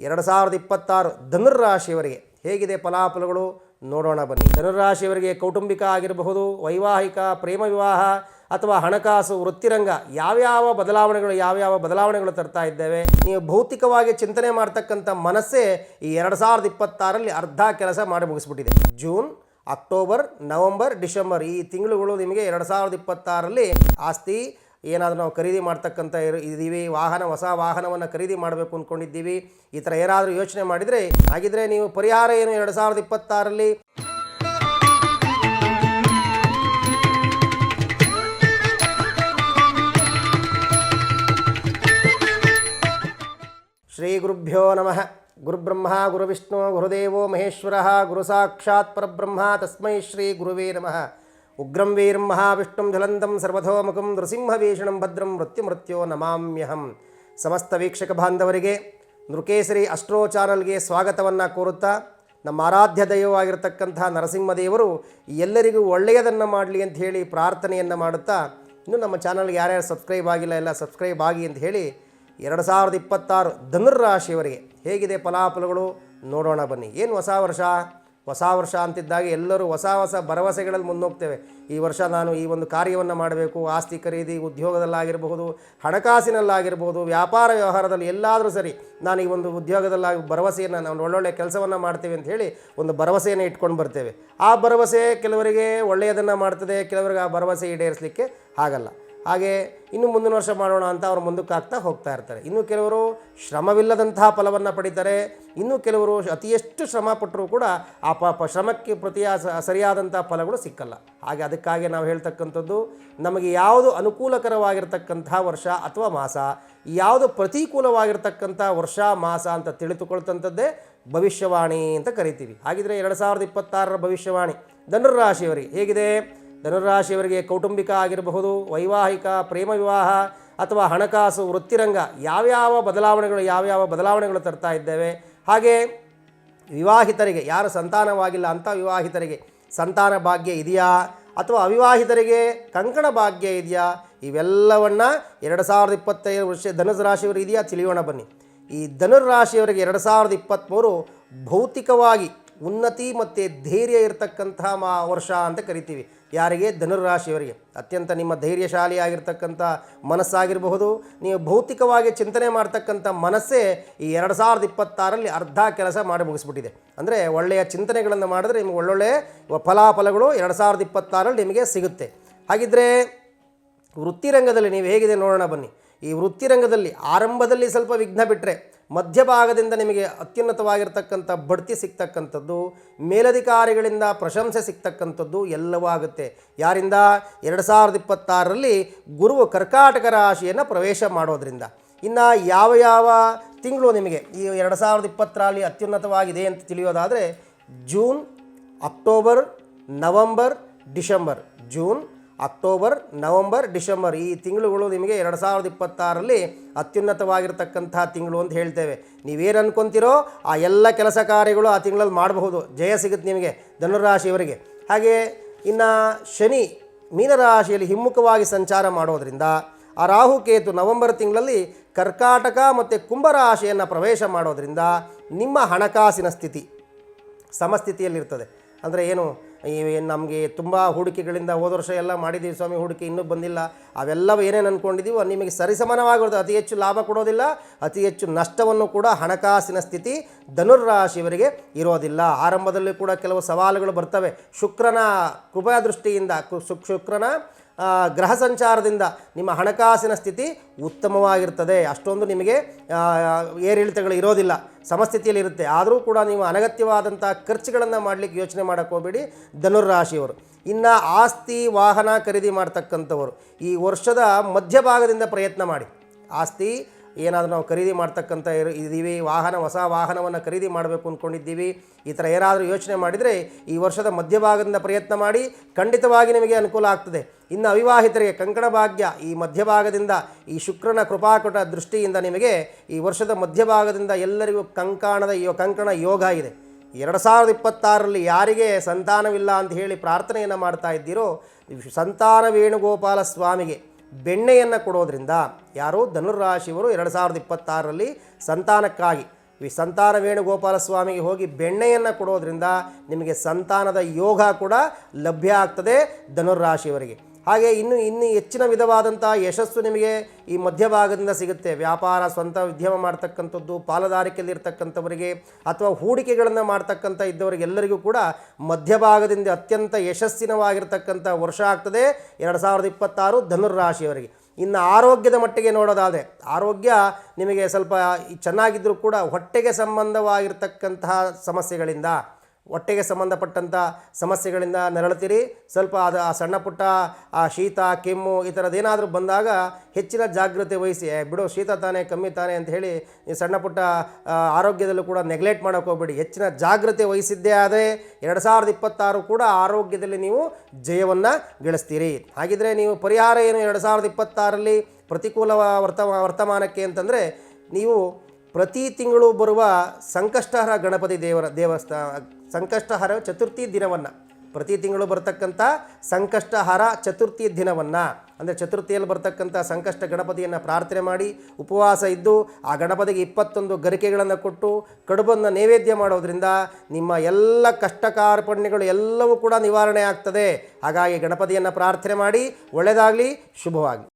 2026 ಧನುರ್ರಾಶಿಯವರಿಗೆ ಹೇಗಿದೆ ಫಲಾಫಲಗಳು ನೋಡೋಣ ಬನ್ನಿ. ಧನುರ್ರಾಶಿಯವರಿಗೆ ಕೌಟುಂಬಿಕ ಆಗಿರಬಹುದು, ವೈವಾಹಿಕ, ಪ್ರೇಮ ವಿವಾಹ ಅಥವಾ ಹಣಕಾಸು, ವೃತ್ತಿರಂಗ ಯಾವ್ಯಾವ ಬದಲಾವಣೆಗಳು ತರ್ತಾ ಇದ್ದೇವೆ. ನೀವು ಭೌತಿಕವಾಗಿ ಚಿಂತನೆ ಮಾಡ್ತಕ್ಕಂಥ ಮನಸ್ಸೇ ಈ 2026ರಲ್ಲಿ ಅರ್ಧ ಕೆಲಸ ಮಾಡಿ ಮುಗಿಸ್ಬಿಟ್ಟಿದೆ. ಜೂನ್, ಅಕ್ಟೋಬರ್, ನವಂಬರ್, ಡಿಸೆಂಬರ್ ಈ ತಿಂಗಳುಗಳು ನಿಮಗೆ 2026ರಲ್ಲಿ ಆಸ್ತಿ ಏನಾದರೂ ನಾವು ಖರೀದಿ ಮಾಡ್ತಕ್ಕಂಥ ಇದ್ದೀವಿ, ಹೊಸ ವಾಹನವನ್ನು ಖರೀದಿ ಮಾಡಬೇಕು ಅಂದ್ಕೊಂಡಿದ್ದೀವಿ, ಈ ಥರ ಏನಾದರೂ ಯೋಚನೆ ಮಾಡಿದರೆ ಹಾಗಿದ್ರೆ ನೀವು ಪರಿಹಾರ ಏನು 2026ರಲ್ಲಿ? ಶ್ರೀ ಗುರುಭ್ಯೋ ನಮಃ. ಗುರುಬ್ರಹ್ಮ ಗುರುವಿಷ್ಣು ಗುರುದೇವೋ ಮಹೇಶ್ವರ ಗುರು ಸಾಕ್ಷಾತ್ ಪರಬ್ರಹ್ಮ ತಸ್ಮೈ ಶ್ರೀ ಗುರುವೇ ನಮಃ. ಉಗ್ರಂ ವೀರಂ ಮಹಾವಿಷ್ಣುಂ ಜ್ವಲಂತಂ ಸರ್ವತೋಮುಖಂ ನೃಸಿಂಹಭೀಷಣಂ ಭದ್ರಂ ಮೃತ್ಯುಮೃತ್ಯೋ ನಮಾಮ್ಯಹಂ. ಸಮಸ್ತ ವೀಕ್ಷಕ ಬಾಂಧವರಿಗೆ ನೃಕೇಸರಿ ಅಸ್ಟ್ರೋ ಚಾನಲ್ಗೆ ಸ್ವಾಗತವನ್ನು ಕೋರುತ್ತಾ, ನಮ್ಮ ಆರಾಧ್ಯ ದೈವವಾಗಿರ್ತಕ್ಕಂಥ ನರಸಿಂಹದೇವರು ಎಲ್ಲರಿಗೂ ಒಳ್ಳೆಯದನ್ನು ಮಾಡಲಿ ಅಂತ ಹೇಳಿ ಪ್ರಾರ್ಥನೆಯನ್ನು ಮಾಡುತ್ತಾ, ಇನ್ನು ನಮ್ಮ ಚಾನಲ್ಗೆ ಯಾರ್ಯಾರು ಸಬ್ಸ್ಕ್ರೈಬ್ ಆಗಿಲ್ಲ ಎಲ್ಲ ಸಬ್ಸ್ಕ್ರೈಬ್ ಆಗಿ ಅಂತ ಹೇಳಿ 2026 ಧನುರ್ರಾಶಿಯವರಿಗೆ ಹೇಗಿದೆ ಫಲಾಫಲಗಳು ನೋಡೋಣ ಬನ್ನಿ. ಏನು ಹೊಸ ವರ್ಷ ಅಂತಿದ್ದಾಗ ಎಲ್ಲರೂ ಹೊಸ ಭರವಸೆಗಳಲ್ಲಿ ಮುನ್ನೋಗ್ತೇವೆ. ಈ ವರ್ಷ ನಾನು ಈ ಒಂದು ಕಾರ್ಯವನ್ನು ಮಾಡಬೇಕು, ಆಸ್ತಿ ಖರೀದಿ, ಉದ್ಯೋಗದಲ್ಲಾಗಿರ್ಬಹುದು, ಹಣಕಾಸಿನಲ್ಲಾಗಿರ್ಬೋದು, ವ್ಯಾಪಾರ ವ್ಯವಹಾರದಲ್ಲಿ ಎಲ್ಲಾದರೂ ಸರಿ ನಾನು ಈ ಒಂದು ಉದ್ಯೋಗದಲ್ಲಾಗಿ ಭರವಸೆಯನ್ನು ನಾವು ಒಳ್ಳೊಳ್ಳೆ ಕೆಲಸವನ್ನು ಮಾಡ್ತೇವೆ ಅಂತ ಹೇಳಿ ಒಂದು ಭರವಸೆಯನ್ನು ಇಟ್ಕೊಂಡು ಬರ್ತೇವೆ. ಆ ಭರವಸೆ ಕೆಲವರಿಗೆ ಒಳ್ಳೆಯದನ್ನು ಮಾಡ್ತದೆ, ಕೆಲವರಿಗೆ ಆ ಭರವಸೆ ಈಡೇರಿಸಲಿಕ್ಕೆ ಆಗಲ್ಲ. ಹಾಗೆ ಇನ್ನು ಮುಂದಿನ ವರ್ಷ ಮಾಡೋಣ ಅಂತ ಅವರು ಮುಂದಕ್ಕೆ ಆಗ್ತಾ ಹೋಗ್ತಾ ಇರ್ತಾರೆ. ಇನ್ನು ಕೆಲವರು ಶ್ರಮವಿಲ್ಲದಂತಹ ಫಲವನ್ನು ಪಡಿತಾರೆ, ಇನ್ನು ಕೆಲವರು ಅತಿ ಎಷ್ಟು ಶ್ರಮ ಪಟ್ಟರೂ ಕೂಡ ಆ ಶ್ರಮಕ್ಕೆ ಸರಿಯಾದಂಥ ಫಲಗಳು ಸಿಕ್ಕಲ್ಲ. ಹಾಗೆ ಅದಕ್ಕಾಗಿ ನಾವು ಹೇಳ್ತಕ್ಕಂಥದ್ದು, ನಮಗೆ ಯಾವುದು ಅನುಕೂಲಕರವಾಗಿರ್ತಕ್ಕಂಥ ವರ್ಷ ಅಥವಾ ಮಾಸ, ಯಾವುದು ಪ್ರತಿಕೂಲವಾಗಿರ್ತಕ್ಕಂಥ ವರ್ಷ ಮಾಸ ಅಂತ ತಿಳಿದುಕೊಳ್ತಂಥದ್ದೇ ಭವಿಷ್ಯವಾಣಿ ಅಂತ ಕರಿತೀವಿ. ಹಾಗಿದ್ರೆ 2026ರ ಭವಿಷ್ಯವಾಣಿ ಧನುರ್ರಾಶಿಯವರಿಗೆ ಹೇಗಿದೆ? ಧನುರ್ರಾಶಿಯವರಿಗೆ ಕೌಟುಂಬಿಕ ಆಗಿರಬಹುದು, ವೈವಾಹಿಕ, ಪ್ರೇಮ ವಿವಾಹ ಅಥವಾ ಹಣಕಾಸು, ವೃತ್ತಿರಂಗ ಯಾವ್ಯಾವ ಬದಲಾವಣೆಗಳು ತರ್ತಾ ಇದ್ದೇವೆ. ಹಾಗೆ ವಿವಾಹಿತರಿಗೆ, ಯಾರು ಸಂತಾನವಾಗಿಲ್ಲ ಅಂಥ ವಿವಾಹಿತರಿಗೆ ಸಂತಾನ ಭಾಗ್ಯ ಇದೆಯಾ ಅಥವಾ ಅವಿವಾಹಿತರಿಗೆ ಕಂಕಣ ಭಾಗ್ಯ ಇದೆಯಾ, ಇವೆಲ್ಲವನ್ನು 2025 ವರ್ಷ ಧನುರಾಶಿಯವರಿಗೆ ಇದೆಯಾ ತಿಳಿಯೋಣ ಬನ್ನಿ. ಈ ಧನುರಾಶಿಯವರಿಗೆ 2023 ಭೌತಿಕವಾಗಿ ಉನ್ನತಿ ಮತ್ತು ಧೈರ್ಯ ಇರತಕ್ಕಂಥ ವರ್ಷ ಅಂತ ಕರಿತೀವಿ. ಯಾರಿಗೆ? ಧನುರಾಶಿಯವರಿಗೆ. ಅತ್ಯಂತ ನಿಮ್ಮ ಧೈರ್ಯಶಾಲಿಯಾಗಿರ್ತಕ್ಕಂಥ ಮನಸ್ಸಾಗಿರಬಹುದು, ನೀವು ಭೌತಿಕವಾಗಿ ಚಿಂತನೆ ಮಾಡ್ತಕ್ಕಂಥ ಮನಸ್ಸೇ ಈ 2026ರಲ್ಲಿ ಅರ್ಧ ಕೆಲಸ ಮಾಡಿ ಮುಗಿಸ್ಬಿಟ್ಟಿದೆ. ಅಂದರೆ ಒಳ್ಳೆಯ ಚಿಂತನೆಗಳನ್ನು ಮಾಡಿದ್ರೆ ನಿಮಗೆ ಒಳ್ಳೊಳ್ಳೆ ಫಲಾಫಲಗಳು 2026ರಲ್ಲಿ ನಿಮಗೆ ಸಿಗುತ್ತೆ. ಹಾಗಿದ್ದರೆ ವೃತ್ತಿರಂಗದಲ್ಲಿ ನೀವು ಹೇಗಿದೆ ನೋಡೋಣ ಬನ್ನಿ. ಈ ವೃತ್ತಿರಂಗದಲ್ಲಿ ಆರಂಭದಲ್ಲಿ ಸ್ವಲ್ಪ ವಿಘ್ನ ಬಿಟ್ಟರೆ ಮಧ್ಯಭಾಗದಿಂದ ನಿಮಗೆ ಅತ್ಯುನ್ನತವಾಗಿರ್ತಕ್ಕಂಥ ಬಡ್ತಿ ಸಿಗ್ತಕ್ಕಂಥದ್ದು, ಮೇಲಧಿಕಾರಿಗಳಿಂದ ಪ್ರಶಂಸೆ ಸಿಗ್ತಕ್ಕಂಥದ್ದು ಎಲ್ಲವೂ ಆಗುತ್ತೆ. ಯಾರಿಂದ? 2026ರಲ್ಲಿ ಗುರುವು ಕರ್ಕಾಟಕ ರಾಶಿಯನ್ನು ಪ್ರವೇಶ ಮಾಡೋದ್ರಿಂದ. ಇನ್ನು ಯಾವ ತಿಂಗಳು ನಿಮಗೆ ಈ 2020ರಲ್ಲಿ ಅತ್ಯುನ್ನತವಾಗಿದೆ ಅಂತ ತಿಳಿಯೋದಾದರೆ June, October, November, December. June, October, November, December ಈ ತಿಂಗಳುಗಳು ನಿಮಗೆ 2026ರಲ್ಲಿ ಅತ್ಯುನ್ನತವಾಗಿರ್ತಕ್ಕಂಥ ತಿಂಗಳು ಅಂತ ಹೇಳ್ತೇವೆ. ನೀವೇನು ಅನ್ಕೊತೀರೋ ಆ ಎಲ್ಲ ಕೆಲಸ ಕಾರ್ಯಗಳು ಆ ತಿಂಗಳಲ್ಲಿ ಮಾಡಬಹುದು, ಜಯ ಸಿಗುತ್ತೆ ನಿಮಗೆ ಧನುರಾಶಿಯವರಿಗೆ. ಹಾಗೆ ಇನ್ನು ಶನಿ ಮೀನರಾಶಿಯಲ್ಲಿ ಹಿಮ್ಮುಖವಾಗಿ ಸಂಚಾರ ಮಾಡೋದರಿಂದ, ಆ ರಾಹುಕೇತು ನವಂಬರ್ ತಿಂಗಳಲ್ಲಿ ಕರ್ಕಾಟಕ ಮತ್ತು ಕುಂಭರಾಶಿಯನ್ನು ಪ್ರವೇಶ ಮಾಡೋದರಿಂದ ನಿಮ್ಮ ಹಣಕಾಸಿನ ಸ್ಥಿತಿ ಸಮಸ್ಥಿತಿಯಲ್ಲಿರ್ತದೆ. ಅಂದರೆ ಏನು, ನಮಗೆ ತುಂಬ ಹೂಡಿಕೆಗಳಿಂದ ಹೋದ ವರ್ಷ ಎಲ್ಲ ಮಾಡಿದ್ದೀವಿ ಸ್ವಾಮಿ, ಹೂಡಿಕೆ ಇನ್ನೂ ಬಂದಿಲ್ಲ, ಅವೆಲ್ಲವೂ ಏನೇನು ಅಂದ್ಕೊಂಡಿದ್ದೀವೋ ನಿಮಗೆ ಸರಿಸಮಾನವಾಗಿರೋದು. ಅತಿ ಹೆಚ್ಚು ಲಾಭ ಕೊಡೋದಿಲ್ಲ, ಅತಿ ಹೆಚ್ಚು ನಷ್ಟವನ್ನು ಕೂಡ ಹಣಕಾಸಿನ ಸ್ಥಿತಿ ಧನುರ್ರಾಶಿಯವರಿಗೆ ಇರೋದಿಲ್ಲ. ಆರಂಭದಲ್ಲಿ ಕೂಡ ಕೆಲವು ಸವಾಲುಗಳು ಬರ್ತವೆ. ಶುಕ್ರನ ಕೃಪಾ ದೃಷ್ಟಿಯಿಂದ, ಶುಕ್ರನ ಗ್ರಹ ಸಂಚಾರದಿಂದ ನಿಮ್ಮ ಹಣಕಾಸಿನ ಸ್ಥಿತಿ ಉತ್ತಮವಾಗಿರ್ತದೆ. ಅಷ್ಟೊಂದು ನಿಮಗೆ ಏರಿಳಿತಗಳು ಇರೋದಿಲ್ಲ, ಸಮಸ್ಥಿತಿಯಲ್ಲಿ ಇರುತ್ತೆ. ಆದರೂ ಕೂಡ ನೀವು ಅನಗತ್ಯವಾದಂಥ ಖರ್ಚುಗಳನ್ನು ಮಾಡಲಿಕ್ಕೆ ಯೋಚನೆ ಮಾಡೋಕ್ಕೆ ಹೋಗಬೇಡಿ ಧನುರ್ರಾಶಿಯವರು. ಇನ್ನು ಆಸ್ತಿ ವಾಹನ ಖರೀದಿ ಮಾಡ್ತಕ್ಕಂಥವರು ಈ ವರ್ಷದ ಮಧ್ಯಭಾಗದಿಂದ ಪ್ರಯತ್ನ ಮಾಡಿ. ಆಸ್ತಿ ಏನಾದರೂ ನಾವು ಖರೀದಿ ಮಾಡ್ತಕ್ಕಂಥ ಇದ್ದೀವಿ, ಹೊಸ ವಾಹನವನ್ನು ಖರೀದಿ ಮಾಡಬೇಕು ಅಂದ್ಕೊಂಡಿದ್ದೀವಿ, ಈ ಥರ ಏನಾದರೂ ಯೋಚನೆ ಮಾಡಿದರೆ ಈ ವರ್ಷದ ಮಧ್ಯಭಾಗದಿಂದ ಪ್ರಯತ್ನ ಮಾಡಿ, ಖಂಡಿತವಾಗಿ ನಿಮಗೆ ಅನುಕೂಲ ಆಗ್ತದೆ. ಇನ್ನು ಅವಿವಾಹಿತರಿಗೆ ಕಂಕಣ ಭಾಗ್ಯ ಈ ಮಧ್ಯಭಾಗದಿಂದ, ಈ ಶುಕ್ರನ ಕೃಪಾಕಟ ದೃಷ್ಟಿಯಿಂದ ನಿಮಗೆ ಈ ವರ್ಷದ ಮಧ್ಯಭಾಗದಿಂದ ಎಲ್ಲರಿಗೂ ಕಂಕಣ ಯೋಗ ಇದೆ. 2026ರಲ್ಲಿ ಯಾರಿಗೆ ಸಂತಾನವಿಲ್ಲ ಅಂತ ಹೇಳಿ ಪ್ರಾರ್ಥನೆಯನ್ನು ಮಾಡ್ತಾ ಇದ್ದೀರೋ, ಸಂತಾನ ವೇಣುಗೋಪಾಲ ಸ್ವಾಮಿಗೆ ಬೆಣ್ಣೆಯನ್ನು ಕೊಡೋದ್ರಿಂದ, ಯಾರೋ ಧನುರಾಶಿಯವರು 2026ರಲ್ಲಿ ಸಂತಾನಕ್ಕಾಗಿ ಸಂತಾನ ವೇಣುಗೋಪಾಲ ಸ್ವಾಮಿಗೆ ಹೋಗಿ ಬೆಣ್ಣೆಯನ್ನು ಕೊಡೋದ್ರಿಂದ ನಿಮಗೆ ಸಂತಾನದ ಯೋಗ ಕೂಡ ಲಭ್ಯ ಆಗ್ತದೆ ಧನುರ್ರಾಶಿಯವರಿಗೆ. ಹಾಗೆ ಇನ್ನು ಹೆಚ್ಚಿನ ವಿಧವಾದಂಥ ಯಶಸ್ಸು ನಿಮಗೆ ಈ ಮಧ್ಯಭಾಗದಿಂದ ಸಿಗುತ್ತೆ. ವ್ಯಾಪಾರ, ಸ್ವಂತ ಉದ್ಯಮ ಮಾಡ್ತಕ್ಕಂಥದ್ದು, ಪಾಲುದಾರಿಕೆಯಲ್ಲಿರ್ತಕ್ಕಂಥವರಿಗೆ ಅಥವಾ ಹೂಡಿಕೆಗಳನ್ನು ಮಾಡ್ತಕ್ಕಂಥ ಇದ್ದವರಿಗೆಲ್ಲರಿಗೂ ಕೂಡ ಮಧ್ಯಭಾಗದಿಂದ ಅತ್ಯಂತ ಯಶಸ್ಸಿನವಾಗಿರ್ತಕ್ಕಂಥ ವರ್ಷ ಆಗ್ತದೆ 2026 ಧನುರ್ರಾಶಿಯವರಿಗೆ. ಇನ್ನು ಆರೋಗ್ಯದ ಮಟ್ಟಿಗೆ ನೋಡೋದಾದರೆ, ಆರೋಗ್ಯ ನಿಮಗೆ ಸ್ವಲ್ಪ ಚೆನ್ನಾಗಿದ್ದರೂ ಕೂಡ ಹೊಟ್ಟೆಗೆ ಸಂಬಂಧವಾಗಿರ್ತಕ್ಕಂತಹ ಹೊಟ್ಟೆಗೆ ಸಂಬಂಧಪಟ್ಟಂಥ ಸಮಸ್ಯೆಗಳಿಂದ ನರಳುತ್ತೀರಿ. ಸ್ವಲ್ಪ ಆ ಸಣ್ಣ ಪುಟ್ಟ ಶೀತ, ಕೆಮ್ಮು ಈ ಥರದ್ದೇನಾದರೂ ಬಂದಾಗ ಹೆಚ್ಚಿನ ಜಾಗ್ರತೆ ವಹಿಸಿ, ಬಿಡೋ ಶೀತ ತಾನೇ, ಕಮ್ಮಿ ತಾನೇ ಅಂತ ಹೇಳಿ ಈ ಸಣ್ಣ ಪುಟ್ಟ ಆರೋಗ್ಯದಲ್ಲೂ ಕೂಡ ನೆಗ್ಲೆಕ್ಟ್ ಮಾಡೋಕ್ಕೆ ಹೋಗಬೇಡಿ. ಹೆಚ್ಚಿನ ಜಾಗ್ರತೆ ವಹಿಸಿದ್ದೇ ಆದರೆ 2026 ಕೂಡ ಆರೋಗ್ಯದಲ್ಲಿ ನೀವು ಜಯವನ್ನು ಗಳಿಸ್ತೀರಿ. ಹಾಗಿದ್ರೆ ನೀವು ಪರಿಹಾರ ಏನು 2026ರಲ್ಲಿ ಪ್ರತಿಕೂಲ ವರ್ತಮಾನಕ್ಕೆ ಅಂತಂದರೆ, ನೀವು ಪ್ರತಿ ತಿಂಗಳು ಬರುವ ಸಂಕಷ್ಟಹರ ಗಣಪತಿ ಸಂಕಷ್ಟಹರ ಚತುರ್ಥಿ ದಿನವನ್ನು, ಪ್ರತಿ ತಿಂಗಳು ಬರ್ತಕ್ಕಂಥ ಸಂಕಷ್ಟಹರ ಚತುರ್ಥಿ ದಿನವನ್ನು, ಅಂದರೆ ಚತುರ್ಥಿಯಲ್ಲಿ ಬರ್ತಕ್ಕಂಥ ಸಂಕಷ್ಟ ಗಣಪತಿಯನ್ನು ಪ್ರಾರ್ಥನೆ ಮಾಡಿ ಉಪವಾಸ ಇದ್ದು ಆ ಗಣಪತಿಗೆ 21 ಗರಿಕೆಗಳನ್ನು ಕೊಟ್ಟು ಕಡುಬನ್ನು ನೈವೇದ್ಯ ಮಾಡೋದ್ರಿಂದ ನಿಮ್ಮ ಎಲ್ಲ ಕಷ್ಟ ಕಾರ್ಪಣ್ಯಗಳು ಎಲ್ಲವೂ ಕೂಡ ನಿವಾರಣೆ ಆಗ್ತದೆ. ಹಾಗಾಗಿ ಗಣಪತಿಯನ್ನು ಪ್ರಾರ್ಥನೆ ಮಾಡಿ. ಒಳ್ಳೆಯದಾಗಲಿ, ಶುಭವಾಗಲಿ.